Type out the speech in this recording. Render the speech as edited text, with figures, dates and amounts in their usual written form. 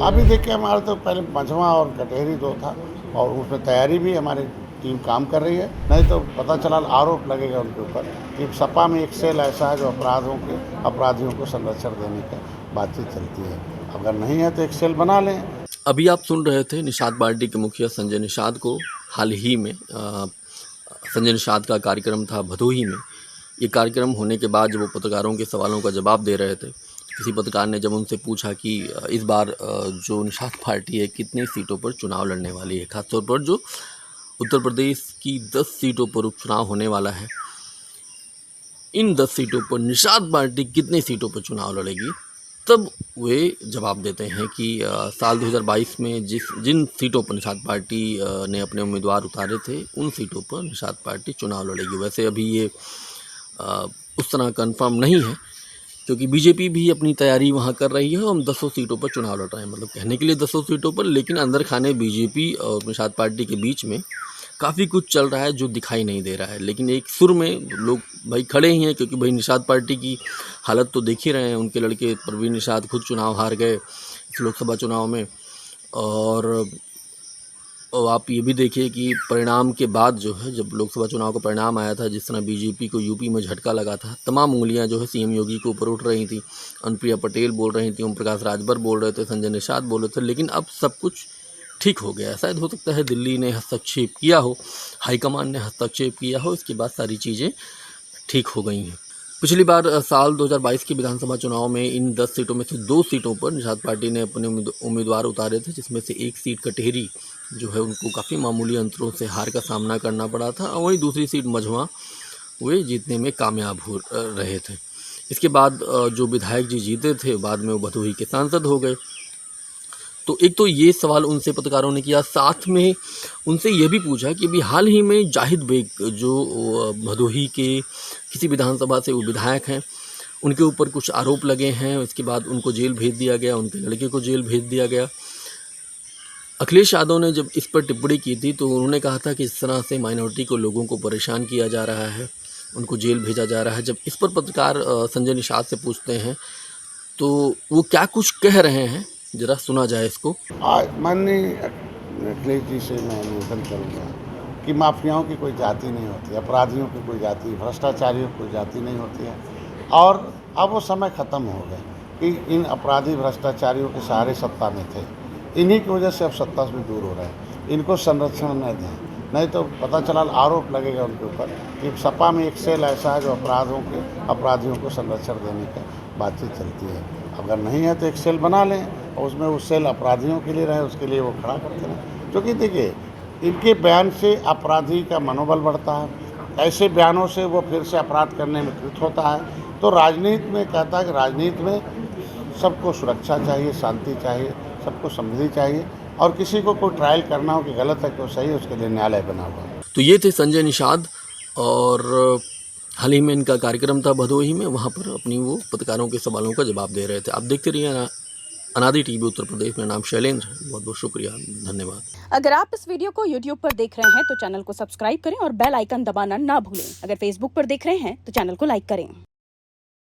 अभी देखिए हमारा तो पहले मझवा और कटहरी दो था और उसमें तैयारी भी हमारी टीम काम कर रही है, नहीं तो पता चला आरोप लगेगा उनके ऊपर कि सपा में एक सेल ऐसा है जो अपराधियों को संरक्षण देने का बातचीत चलती है। अगर नहीं है तो एक सेल बना लें। अभी आप सुन रहे थे निषाद पार्टी के मुखिया संजय निषाद को। हाल ही में संजय निषाद का कार्यक्रम था भदोही में। ये कार्यक्रम होने के बाद जब वो पत्रकारों के सवालों का जवाब दे रहे थे, किसी पत्रकार ने जब उनसे पूछा कि इस बार जो निषाद पार्टी है कितनी सीटों पर चुनाव लड़ने वाली है, खासतौर पर जो उत्तर प्रदेश की 10 सीटों पर उपचुनाव होने वाला है, इन 10 सीटों पर निषाद पार्टी कितनी सीटों पर चुनाव लड़ेगी, तब वे जवाब देते हैं कि साल 2022 में जिन सीटों पर निषाद पार्टी ने अपने उम्मीदवार उतारे थे, उन सीटों पर निषाद पार्टी चुनाव लड़ेगी। वैसे अभी ये उस तरह कन्फर्म नहीं है, क्योंकि बीजेपी भी अपनी तैयारी वहाँ कर रही है। हम 10 सीटों पर चुनाव लड़ रहे हैं, मतलब कहने के लिए 10 सीटों पर, लेकिन अंदर खाने बीजेपी और निषाद पार्टी के बीच में काफ़ी कुछ चल रहा है जो दिखाई नहीं दे रहा है। लेकिन एक सुर में लोग भाई खड़े ही हैं, क्योंकि भाई निषाद पार्टी की हालत तो देख ही रहे हैं। उनके लड़के परवीन निषाद खुद चुनाव हार गए इस लोकसभा चुनाव में, और आप ये भी देखिए कि परिणाम के बाद जो है, जब लोकसभा चुनाव का परिणाम आया था, जिस तरह बीजेपी को यूपी में झटका लगा था, तमाम उंगलियां जो है सीएम योगी के ऊपर उठ रही थी। अनुप्रिया पटेल बोल रही थी, ओम प्रकाश राजभर बोल रहे थे, संजय निषाद बोल रहे थे, लेकिन अब सब कुछ ठीक हो गया। शायद हो सकता है दिल्ली ने हस्तक्षेप किया हो, हाईकमान ने हस्तक्षेप किया हो, इसके बाद सारी चीज़ें ठीक हो गई हैं। पिछली बार साल 2022 के विधानसभा चुनाव में इन 10 सीटों में से 2 सीटों पर निषाद पार्टी ने अपने उम्मीदवार उतारे थे, जिसमें से एक सीट कटहरी जो है उनको काफ़ी मामूली अंतरों से हार का सामना करना पड़ा था, और वहीं दूसरी सीट मझवा वे जीतने में कामयाब हो रहे थे। इसके बाद जो विधायक जी जीते थे, बाद में वो भदोही के सांसद हो गए। तो एक तो ये सवाल उनसे पत्रकारों ने किया, साथ में उनसे ये भी पूछा कि अभी हाल ही में जाहिद बेग जो भदोही के किसी विधानसभा से वो विधायक हैं, उनके ऊपर कुछ आरोप लगे हैं, इसके बाद उनको जेल भेज दिया गया, उनके लड़के को जेल भेज दिया गया। अखिलेश यादव ने जब इस पर टिप्पणी की थी तो उन्होंने कहा था कि इस तरह से माइनॉरिटी को लोगों को परेशान किया जा रहा है, उनको जेल भेजा जा रहा है। जब इस पर पत्रकार संजय निषाद से पूछते हैं तो वो क्या कुछ कह रहे हैं, ज़रा सुना जाए इसको। आज माननीय अखिलेश जी से मैं निवेदन करूँगा कि माफियाओं की कोई जाति नहीं होती, अपराधियों की कोई जाति, भ्रष्टाचारियों की कोई जाति नहीं होती है। और अब वो समय ख़त्म हो गया कि इन अपराधी भ्रष्टाचारियों के सहारे सत्ता में थे। इन्हीं की वजह से अब सत्ता से दूर हो रहे हैं। इनको संरक्षण न दें, नहीं तो पता चला आरोप लगेगा उनके ऊपर कि सपा में एक सेल ऐसा है जो अपराधियों को संरक्षण देने का बातचीत चलती है। अगर नहीं है तो एक सेल बना लें और उसमें वो सेल अपराधियों के लिए रहे, उसके लिए वो खड़ा करते रहें। क्योंकि देखिए इनके बयान से अपराधी का मनोबल बढ़ता है, ऐसे बयानों से वो फिर से अपराध करने में कृत होता है। तो राजनीति में कहता है कि राजनीति में सबको सुरक्षा चाहिए, शांति चाहिए, सबको समृद्धि चाहिए, और किसी को कोई ट्रायल करना हो कि गलत है कि सही है, उसके लिए न्यायालय बना हुआ है। तो ये थे संजय निषाद, और हाल ही में इनका कार्यक्रम था भदोही में, वहाँ पर अपनी वो पत्रकारों के सवालों का जवाब दे रहे थे। आप देखते रहिए अनादि टीवी उत्तर प्रदेश। मेरा नाम शैलेंद्र है, बहुत बहुत शुक्रिया, धन्यवाद। अगर आप इस वीडियो को YouTube पर देख रहे हैं तो चैनल को सब्सक्राइब करें और बेल आइकन दबाना ना भूलें। अगर Facebook पर देख रहे हैं तो चैनल को लाइक करें।